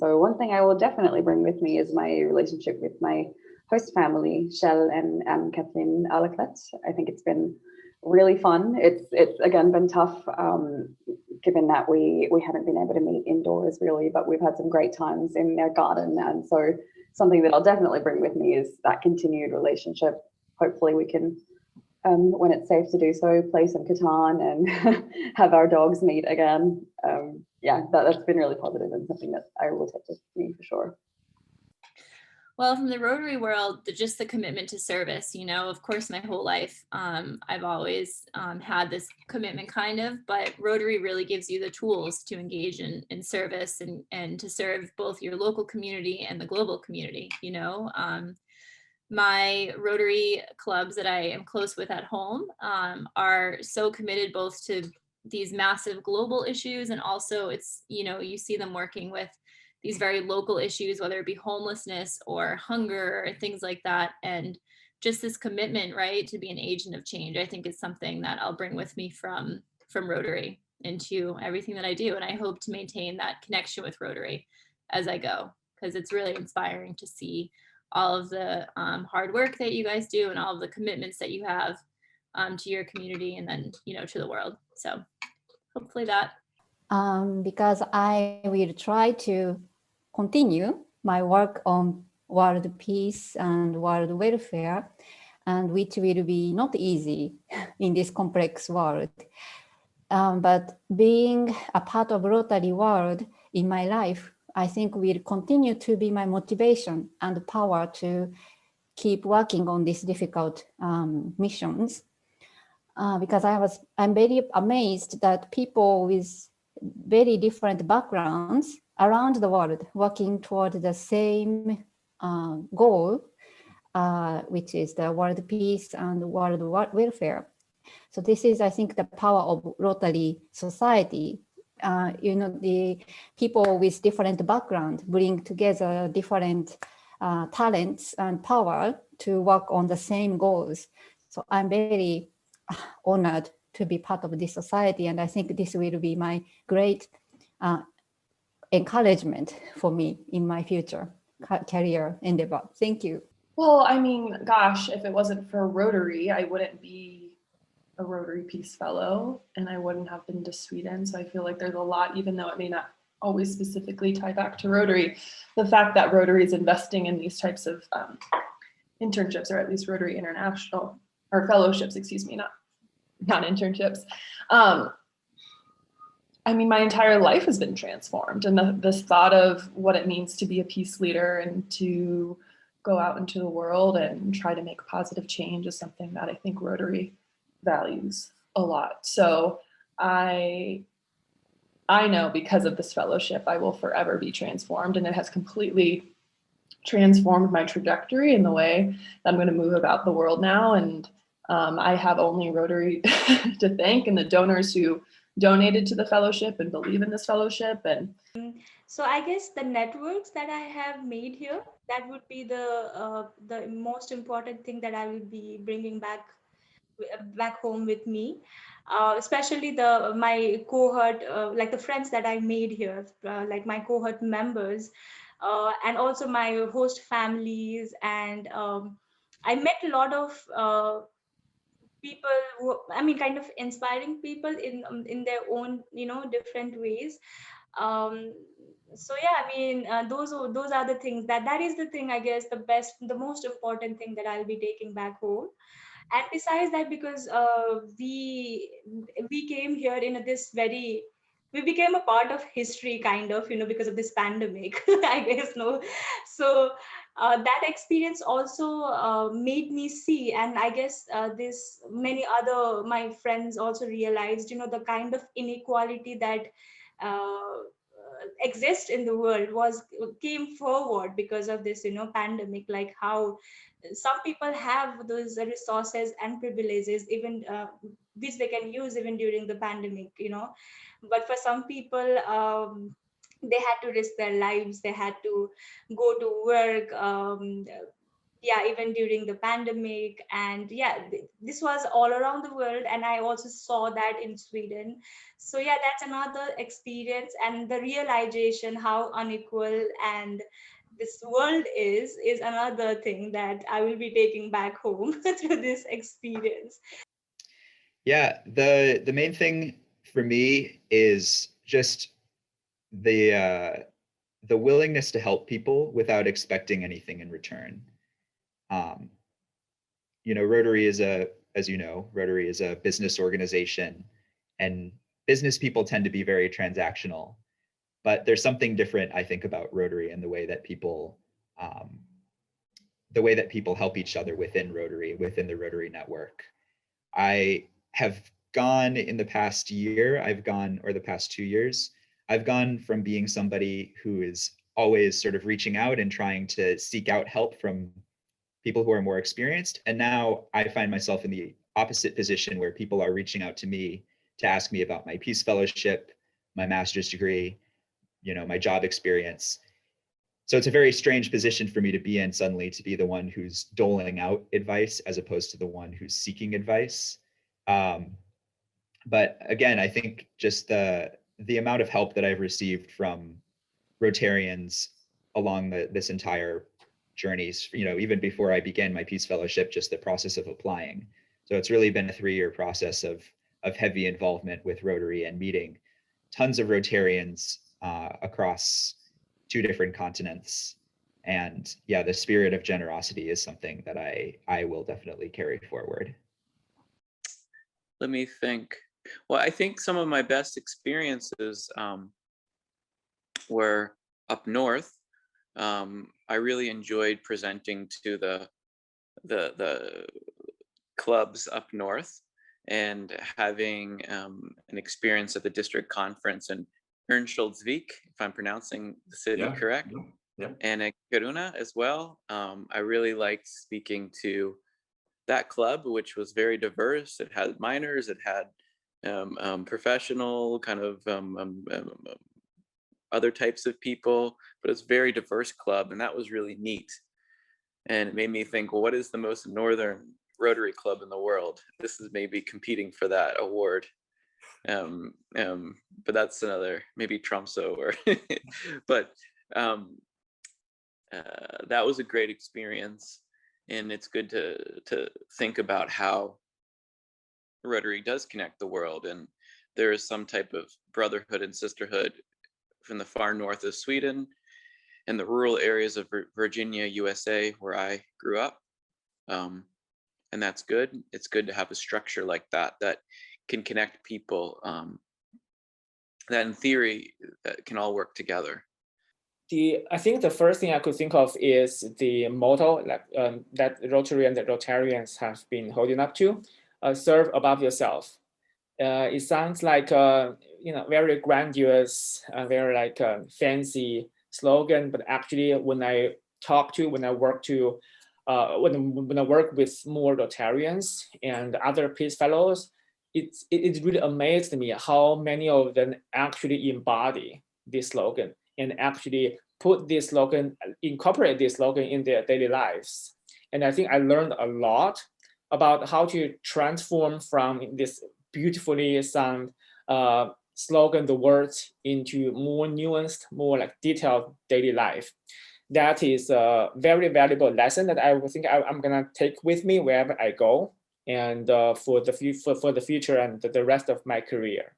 so one thing I will definitely bring with me is my relationship with my host family, Shell and Kathleen Alaclet. I think it's been really fun. It's again been tough, given that we haven't been able to meet indoors really, but we've had some great times in their garden. And so something that I'll definitely bring with me is that continued relationship. Hopefully we can, when it's safe to do so, play some Catan and have our dogs meet again. Yeah, that's been really positive and something that I will take with me for sure. Well, from the Rotary world, just the commitment to service, of course, my whole life, I've always had this commitment kind of, but Rotary really gives you the tools to engage in service and to serve both your local community and the global community, My Rotary clubs that I am close with at home are so committed both to these massive global issues, and also it's, you see them working with these very local issues, whether it be homelessness or hunger or things like that. And just this commitment, right, to be an agent of change, I think is something that I'll bring with me from Rotary into everything that I do. And I hope to maintain that connection with Rotary as I go, because it's really inspiring to see all of the hard work that you guys do and all of the commitments that you have to your community and then, to the world. So hopefully that. Because I will try to continue my work on world peace and world welfare, and which will be not easy in this complex world. But being a part of Rotary world in my life, I think will continue to be my motivation and power to keep working on these difficult missions. Because I'm very amazed that people with very different backgrounds around the world working toward the same goal, which is the world peace and world welfare. So this is, I think, the power of Rotary Society. The people with different background bring together different talents and power to work on the same goals. So I'm very honored to be part of this society, and I think this will be my great encouragement for me in my future career endeavor. Thank you. Well, I mean, gosh, if it wasn't for Rotary, I wouldn't be a Rotary Peace Fellow, and I wouldn't have been to Sweden. So I feel like there's a lot, even though it may not always specifically tie back to Rotary, the fact that Rotary is investing in these types of internships, or at least Rotary International, or fellowships, excuse me, not internships. I mean, my entire life has been transformed, and this thought of what it means to be a peace leader and to go out into the world and try to make positive change is something that I think Rotary values a lot. So I know because of this fellowship, I will forever be transformed, and it has completely transformed my trajectory in the way that I'm going to move about the world now. And I have only Rotary to thank, and the donors who donated to the fellowship and believe in this fellowship. And so I guess the networks that I have made here, that would be the most important thing that I will be bringing back home with me, especially my cohort, like the friends that I made here, like my cohort members, and also my host families. And I met a lot of people who, I mean, kind of inspiring people in their own, different ways. Um, so yeah, I mean, those are the things that is the thing, I guess, the most important thing that I'll be taking back home. And besides that, because we came here in we became a part of history, kind of, because of this pandemic. I guess, no. So that experience also made me see, and I guess this many other my friends also realized, the kind of inequality that exist in the world came forward because of this, pandemic. Like how some people have those resources and privileges, even which they can use even during the pandemic, but for some people, they had to risk their lives, they had to go to work, yeah, even during the pandemic. And yeah, this was all around the world, and I also saw that in Sweden. So yeah, that's another experience, and the realization how unequal and this world is another thing that I will be taking back home through this experience. Yeah, the main thing for me is just the willingness to help people without expecting anything in return. Rotary is as you know, Rotary is a business organization, and business people tend to be very transactional. But there's something different, I think, about Rotary and the way that people help each other within Rotary, within the Rotary network. I have gone in the past year, or the past 2 years, I've gone from being somebody who is always sort of reaching out and trying to seek out help from people who are more experienced. And now I find myself in the opposite position where people are reaching out to me to ask me about my Peace Fellowship, my master's degree, my job experience. So it's a very strange position for me to be in suddenly, to be the one who's doling out advice as opposed to the one who's seeking advice. But again, I think just the amount of help that I've received from Rotarians along this entire journeys, even before I began my Peace Fellowship, just the process of applying. So it's really been a 3-year process of heavy involvement with Rotary and meeting tons of Rotarians across 2 different continents. And yeah, the spirit of generosity is something that I will definitely carry forward. Let me think. Well, I think some of my best experiences were up north. I really enjoyed presenting to the clubs up north and having an experience at the district conference in Örnsköldsvik, if I'm pronouncing the city correct, and at Kiruna as well. I really liked speaking to that club, which was very diverse. It had minors, it had professional kind of other types of people, but it's a very diverse club, and that was really neat. And it made me think, well, what is the most northern Rotary club in the world? This is maybe competing for that award. But that's another, maybe Tromsø or, but that was a great experience. And it's good to think about how Rotary does connect the world. And there is some type of brotherhood and sisterhood from the far north of Sweden and the rural areas of Virginia, USA, where I grew up. And that's good. It's good to have a structure like that can connect people, that in theory that can all work together. I think the first thing I could think of is the motto that Rotary and the Rotarians have been holding up to: serve above yourself. It sounds like very grandiose, very like fancy slogan, but actually when I work with more Rotarians and other Peace Fellows, it really amazed me how many of them actually embody this slogan and actually incorporate this slogan in their daily lives. And I think I learned a lot about how to transform from this beautifully sound slogan, the words, into more nuanced, more like detailed daily life. That is a very valuable lesson that I think I'm gonna take with me wherever I go, and for the future and the rest of my career.